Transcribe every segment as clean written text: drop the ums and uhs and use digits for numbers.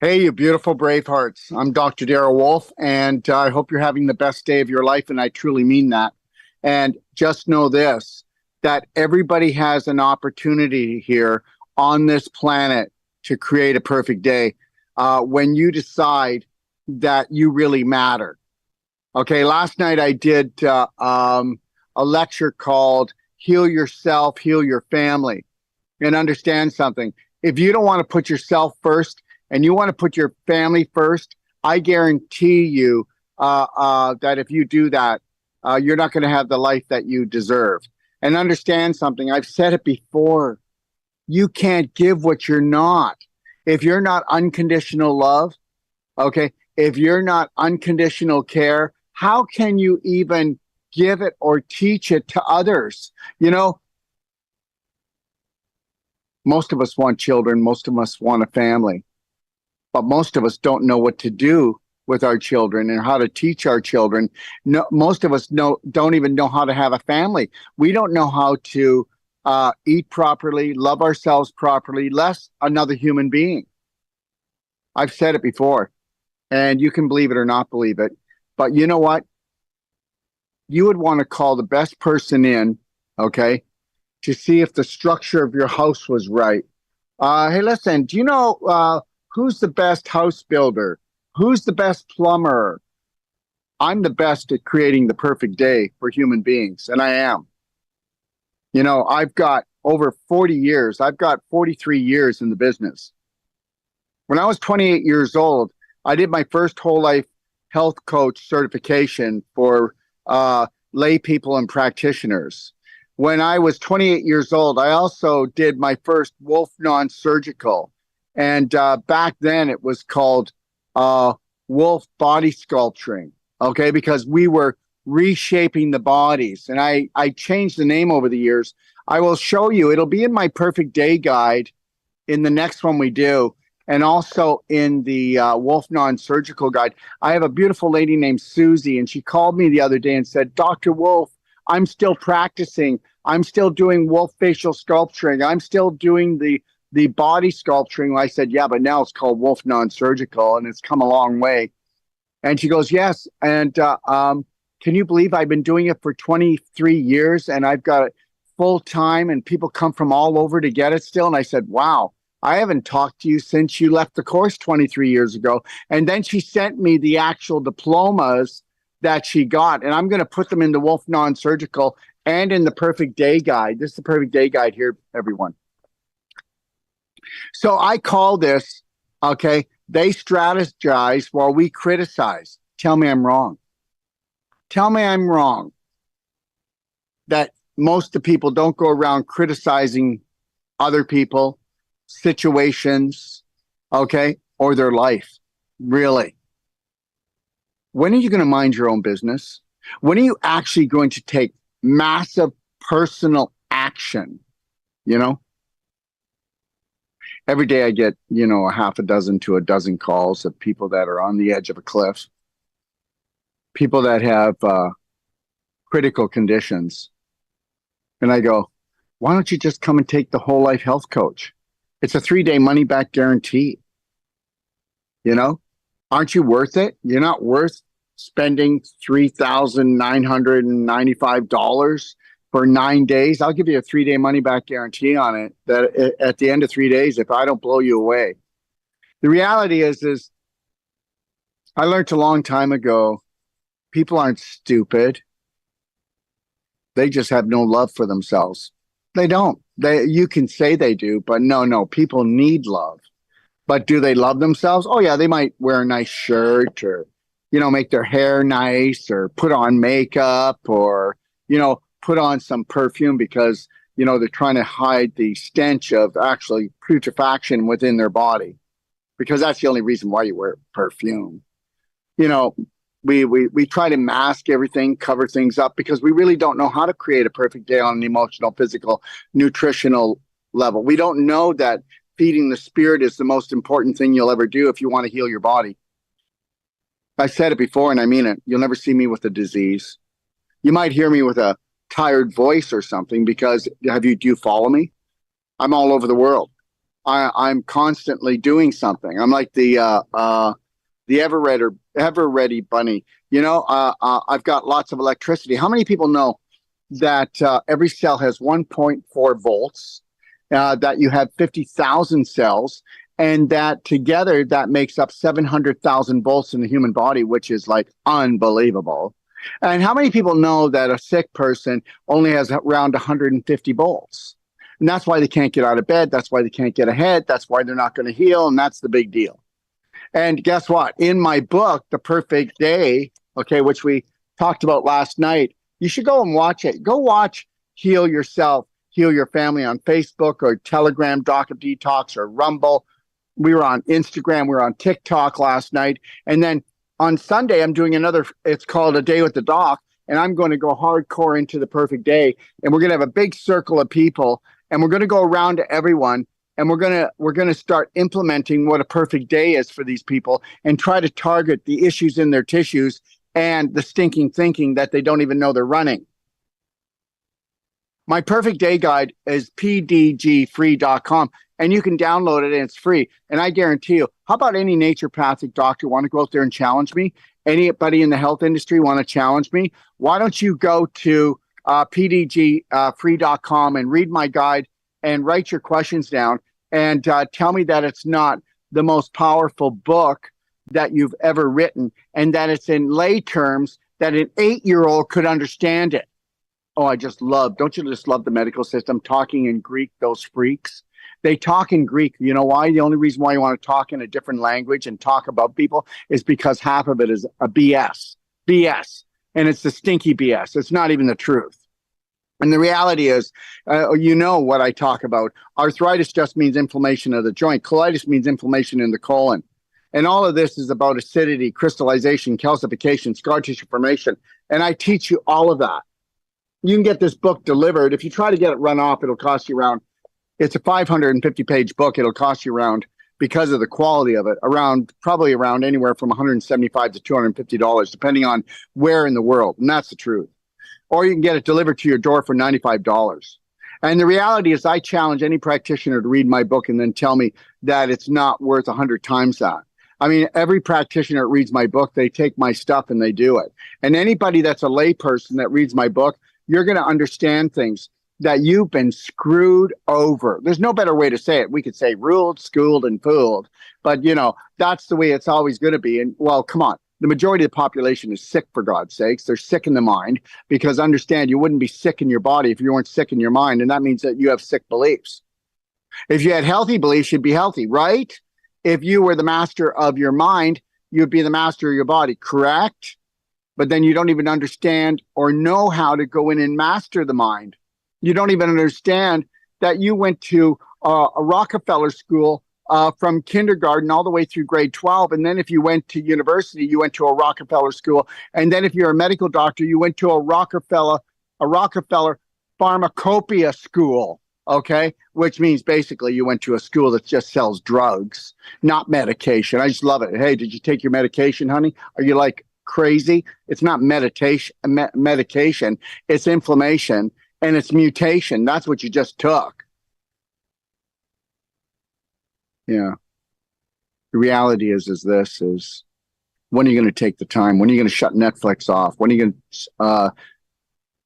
Hey, you beautiful brave hearts. I'm Dr. Darrell Wolf, and I hope you're having the best day of your life, and I truly mean that. And just know this, that everybody has an opportunity here on this planet to create a perfect day when you decide that you really matter. Okay, last night I did a lecture called Heal Yourself, Heal Your Family, and understand something. If you don't want to put yourself first and you want to put your family first, I guarantee you that if you do that, you're not going to have the life that you deserve. And understand something. I've said it before. You can't give what you're not. If you're not unconditional love, okay, if you're not unconditional care, how can you even give it or teach it to others? You know, most of us want children, most of us want a family, but most of us don't know what to do with our children and how to teach our children. No, most of us don't even know how to have a family. We don't know how to eat properly, love ourselves properly, less another human being. I've said it before, and you can believe it or not believe it. But you know what? You would want to call the best person in, okay, to see if the structure of your house was right. Hey, listen, do you know who's the best house builder? Who's the best plumber? I'm the best at creating the perfect day for human beings, and I am. You know, I've got over 40 years. I've got 43 years in the business. When I was 28 years old, I did my first whole life health coach certification for lay people and practitioners. When I was 28 years old, I also did my first Wolf non-surgical. And back then it was called Wolf body sculpturing, okay, because we were reshaping the bodies. And I changed the name over the years. I will show you. It'll be in my perfect day guide in the next one we do. And also in the Wolf non-surgical guide. I have a beautiful lady named Susie, and she called me the other day and said, Dr. Wolf, I'm still practicing. I'm still doing wolf facial sculpturing. I'm still doing the body sculpturing. I said, yeah, but now it's called Wolf non-surgical, and it's come a long way. And she goes, yes. And can you believe I've been doing it for 23 years, and I've got it full time, and people come from all over to get it still? And I said, wow. I haven't talked to you since you left the course 23 years ago. And then she sent me the actual diplomas that she got. And I'm going to put them in the Wolf non-surgical and in the perfect day guide. This is the perfect day guide here, everyone. So I call this, okay, they strategize while we criticize. Tell me I'm wrong. Tell me I'm wrong. That most of the people don't go around criticizing other people, situations, okay, or their life. Really. When are you going to mind your own business? When are you actually going to take massive personal action? You know, every day I get, a half a dozen to a dozen calls of people that are on the edge of a cliff, people that have critical conditions. And I go, why don't you just come and take the whole life health coach? It's a 3-day money back guarantee. Aren't you worth it? You're not worth spending $3,995 for 9 days. I'll give you a 3-day money back guarantee on it, that at the end of 3 days, if I don't blow you away. The reality is I learned a long time ago, people aren't stupid. They just have no love for themselves. They don't. You can say they do, but no, people need love. But do they love themselves? Oh yeah, they might wear a nice shirt or, make their hair nice or put on makeup or, put on some perfume because, they're trying to hide the stench of actually putrefaction within their body, because that's the only reason why you wear perfume. We try to mask everything, cover things up, because we really don't know how to create a perfect day on an emotional, physical, nutritional level. We don't know that feeding the spirit is the most important thing you'll ever do if you want to heal your body. I said it before and I mean it. You'll never see me with a disease. You might hear me with a tired voice or something because do you follow me? I'm all over the world. I'm constantly doing something. I'm like the ever ready bunny. I've got lots of electricity. How many people know that every cell has 1.4 volts? That you have 50,000 cells, and that together that makes up 700,000 volts in the human body, which is like unbelievable. And how many people know that a sick person only has around 150 volts? And that's why they can't get out of bed. That's why they can't get ahead. That's why they're not going to heal. And that's the big deal. And guess what? In my book, The Perfect Day, okay, which we talked about last night, you should go and watch it. Go watch Heal Yourself, Heal Your Family on Facebook or Telegram, Doc of Detox or Rumble. We were on Instagram. We were on TikTok last night. And then on Sunday, I'm doing another, it's called A Day with the Doc. And I'm going to go hardcore into The Perfect Day. And we're going to have a big circle of people. And we're going to go around to everyone. And we're gonna start implementing what a perfect day is for these people and try to target the issues in their tissues and the stinking thinking that they don't even know they're running. My perfect day guide is pdgfree.com, and you can download it and it's free. And I guarantee you, how about any naturopathic doctor want to go out there and challenge me? Anybody in the health industry want to challenge me? Why don't you go to pdgfree.com and read my guide and write your questions down and tell me that it's not the most powerful book that you've ever written and that it's in lay terms that an 8-year-old could understand it. Oh, don't you just love the medical system talking in Greek, those freaks? They talk in Greek. You know why? The only reason why you want to talk in a different language and talk about people is because half of it is a BS. BS. And it's the stinky BS. It's not even the truth. And the reality is, you know what I talk about. Arthritis just means inflammation of the joint. Colitis means inflammation in the colon. And all of this is about acidity, crystallization, calcification, scar tissue formation. And I teach you all of that. You can get this book delivered. If you try to get it run off, it'll cost you around, it's a 550-page book. It'll cost you around, because of the quality of it, probably around anywhere from $175 to $250, depending on where in the world. And that's the truth. Or you can get it delivered to your door for $95. And the reality is I challenge any practitioner to read my book and then tell me that it's not worth 100 times that. I mean, every practitioner that reads my book, they take my stuff and they do it. And anybody that's a layperson that reads my book, you're going to understand things that you've been screwed over. There's no better way to say it. We could say ruled, schooled, and fooled. But, that's the way it's always going to be. And, well, come on. The majority of the population is sick, for God's sakes. They're sick in the mind, because understand, you wouldn't be sick in your body if you weren't sick in your mind. And that means that you have sick beliefs. If you had healthy beliefs, you'd be healthy, right? If you were the master of your mind, you'd be the master of your body, correct? But then you don't even understand or know how to go in and master the mind. You don't even understand that you went to a Rockefeller school from kindergarten all the way through grade 12. And then if you went to university, you went to a Rockefeller school. And then if you're a medical doctor, you went to a Rockefeller pharmacopoeia school, okay? Which means basically you went to a school that just sells drugs, not medication. I just love it. Hey, did you take your medication, honey? Are you like crazy? It's not medication, it's inflammation and it's mutation. That's what you just took. Yeah. The reality is when are you going to take the time? When are you going to shut Netflix off? When are you going to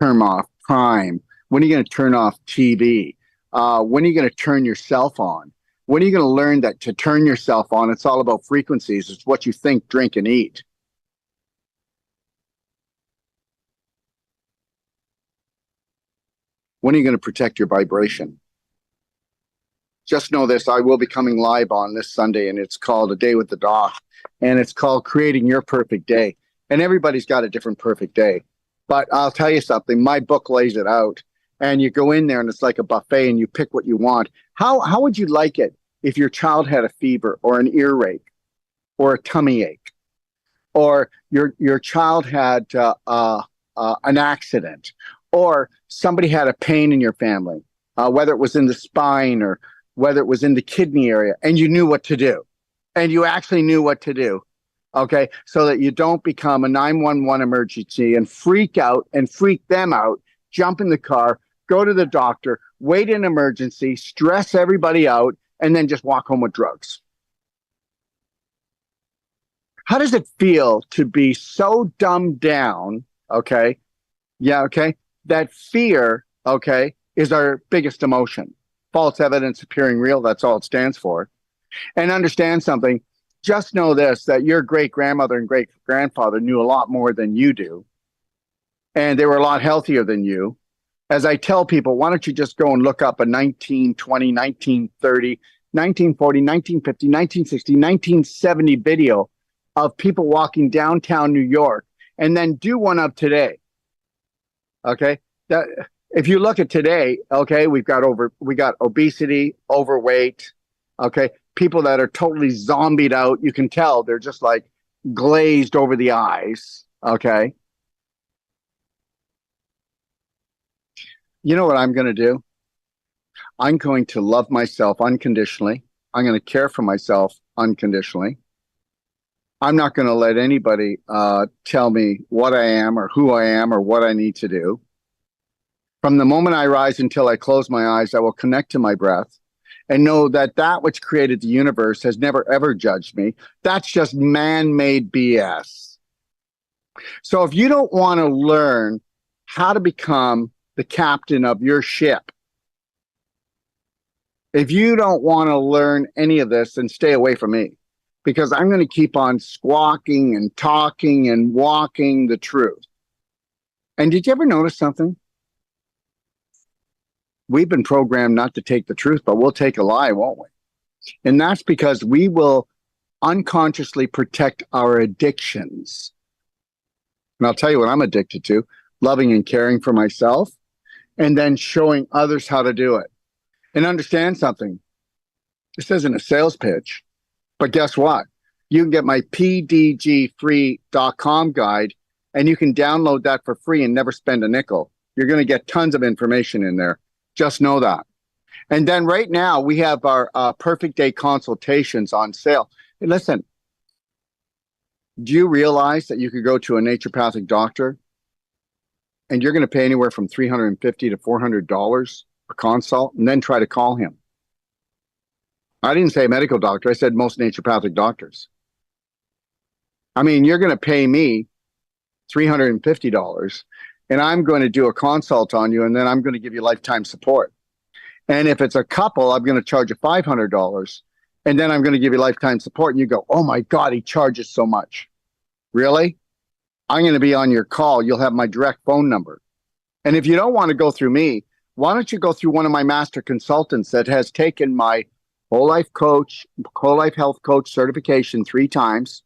turn off Prime? When are you going to turn off TV? When are you going to turn yourself on? When are you going to learn that to turn yourself on, it's all about frequencies. It's what you think, drink, and eat. When are you going to protect your vibration? Just know this, I will be coming live on this Sunday, and it's called A Day with the Doc, and it's called Creating Your Perfect Day. And everybody's got a different perfect day. But I'll tell you something, my book lays it out. And you go in there and it's like a buffet and you pick what you want. How would you like it if your child had a fever or an earache or a tummy ache, or your child had an accident, or somebody had a pain in your family, whether it was in the spine or whether it was in the kidney area, and you knew what to do, and you actually knew what to do, okay, so that you don't become a 911 emergency and freak out and freak them out, jump in the car, go to the doctor, wait in emergency, stress everybody out, and then just walk home with drugs. How does it feel to be so dumbed down? Okay. Yeah. Okay. That fear, okay, is our biggest emotion. False evidence appearing real. That's all it stands for. And understand something. Just know this, that your great grandmother and great grandfather knew a lot more than you do. And they were a lot healthier than you. As I tell people, why don't you just go and look up a 1920, 1930, 1940, 1950, 1960, 1970 video of people walking downtown New York, and then do one of today. Okay. That if you look at today, okay, we got obesity, overweight, okay, people that are totally zombied out. You can tell they're just like glazed over the eyes. Okay. You know what I'm going to do? I'm going to love myself unconditionally. I'm going to care for myself unconditionally. I'm not going to let anybody tell me what I am or who I am or what I need to do. From the moment I rise until I close my eyes, I will connect to my breath and know that that which created the universe has never, ever judged me. That's just man-made BS. So if you don't want to learn how to become the captain of your ship, if you don't want to learn any of this, then stay away from me, because I'm going to keep on squawking and talking and walking the truth. And did you ever notice something? We've been programmed not to take the truth, but we'll take a lie, won't we? And that's because we will unconsciously protect our addictions. And I'll tell you what I'm addicted to: loving and caring for myself, and then showing others how to do it. And understand something. This isn't a sales pitch, but guess what? You can get my pdgfree.com guide, and you can download that for free and never spend a nickel. You're going to get tons of information in there. Just know that. And then right now we have our perfect day consultations on sale. And listen, do you realize that you could go to a naturopathic doctor and you're going to pay anywhere from $350 to $400 per consult, and then try to call him? I didn't say a medical doctor. I said most naturopathic doctors. I mean, you're going to pay me $350, and I'm going to do a consult on you, and then I'm going to give you lifetime support. And if it's a couple, I'm going to charge you $500, and then I'm going to give you lifetime support. And you go, oh my God, he charges so much. Really? I'm going to be on your call. You'll have my direct phone number. And if you don't want to go through me, why don't you go through one of my master consultants that has taken my whole life health coach certification 3 times.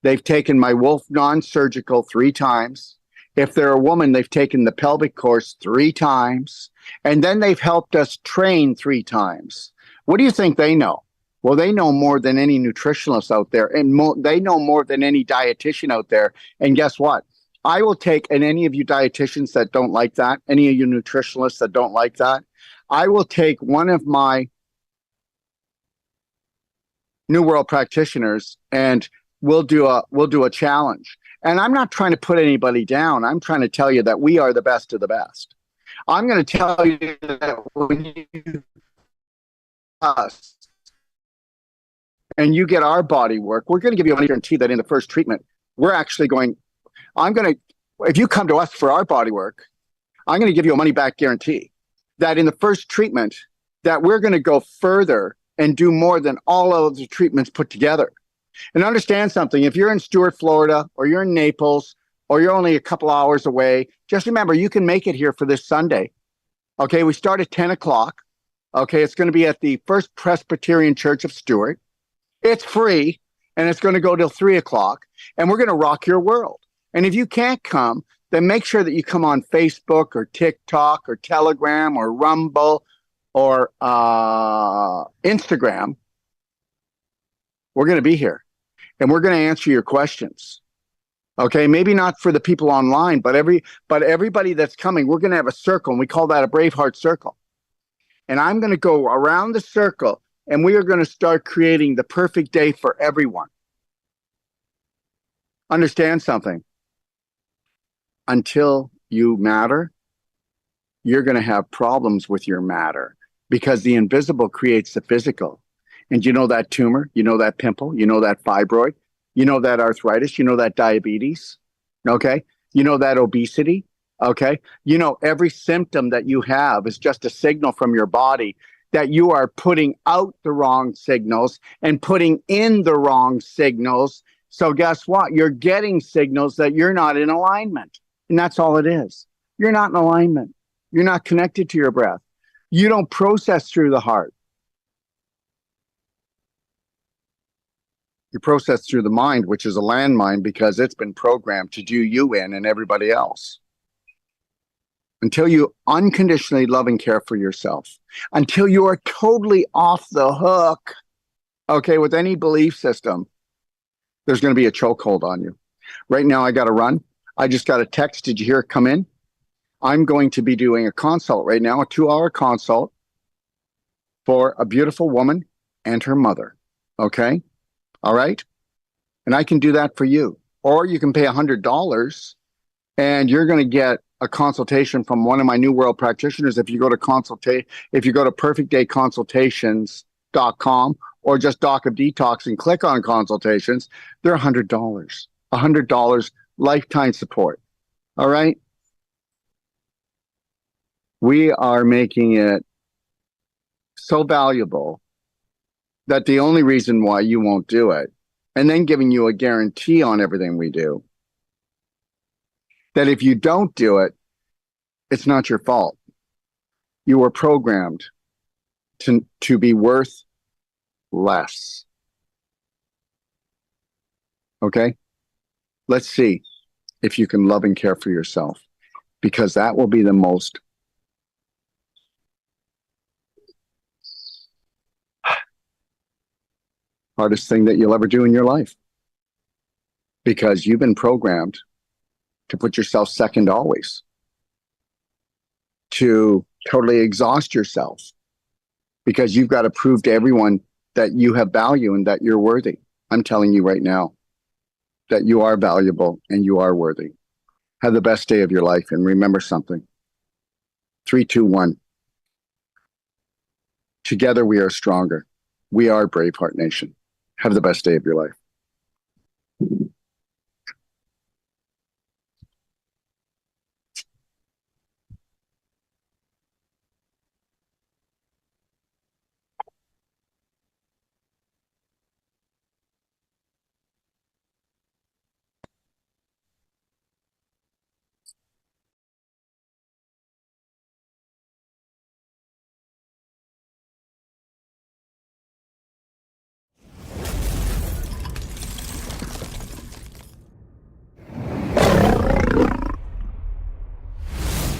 They've taken my Wolf non-surgical 3 times. If they're a woman, they've taken the pelvic course 3 times. And then they've helped us train 3 times. What do you think they know? Well, they know more than any nutritionist out there, and they know more than any dietitian out there. And guess what? I will take, and any of you dietitians that don't like that, any of you nutritionalists that don't like that, I will take one of my New World practitioners and we'll do a challenge. And I'm not trying to put anybody down. I'm trying to tell you that we are the best of the best. I'm going to tell you that when you us and you get our body work, we're going to give you a guarantee that in the first treatment, we're actually going, if you come to us for our body work, I'm going to give you a money back guarantee that in the first treatment, that we're going to go further and do more than all of the treatments put together. And understand something, if you're in Stuart, Florida, or you're in Naples, or you're only a couple hours away, just remember, you can make it here for this Sunday. Okay, we start at 10 o'clock. Okay, it's going to be at the First Presbyterian Church of Stuart. It's free, and it's going to go till 3 o'clock, and we're going to rock your world. And if you can't come, then make sure that you come on Facebook or TikTok or Telegram or Rumble or Instagram. We're going to be here, and we're going to answer your questions. Okay, maybe not for the people online, but everybody that's coming, we're going to have a circle, and we call that a Braveheart Circle. And I'm going to go around the circle, and we are going to start creating the perfect day for everyone. Understand something. Until you matter, you're going to have problems with your matter. because the invisible creates the physical. And you know that tumor, you know that pimple, you know that fibroid, you know that arthritis, you know that diabetes, okay? You know that obesity, okay? You know every symptom that you have is just a signal from your body that you are putting out the wrong signals and putting in the wrong signals. So guess what? You're getting signals that you're not in alignment. And that's all it is. You're not in alignment. You're not connected to your breath. You don't process through the heart. You process through the mind, which is a landmine because it's been programmed to do you in and everybody else. Until you unconditionally love and care for yourself, until you are totally off the hook, okay, with any belief system, there's going to be a chokehold on you. Right now, I got to run. I just got a text. Did you hear it come in? I'm going to be doing a consult right now, a 2-hour consult for a beautiful woman and her mother. Okay? All right? And I can do that for you. Or you can pay $100 and you're going to get a consultation from one of my New World practitioners. If you go to perfectdayconsultations.com or just Doc of Detox and click on consultations, they're $100 lifetime support. All right. We are making it so valuable that the only reason why you won't do it, and then giving you a guarantee on everything we do, that if you don't do it, it's not your fault. You were programmed to be worth less. Okay? Let's see if you can love and care for yourself, because that will be the most hardest thing that you'll ever do in your life, because you've been programmed to put yourself second always, to totally exhaust yourself, because you've got to prove to everyone that you have value and that you're worthy. I'm telling you right now that you are valuable and you are worthy. Have the best day of your life, and remember something. 3, 2, 1. Together we are stronger. We are Braveheart Nation. Have the best day of your life.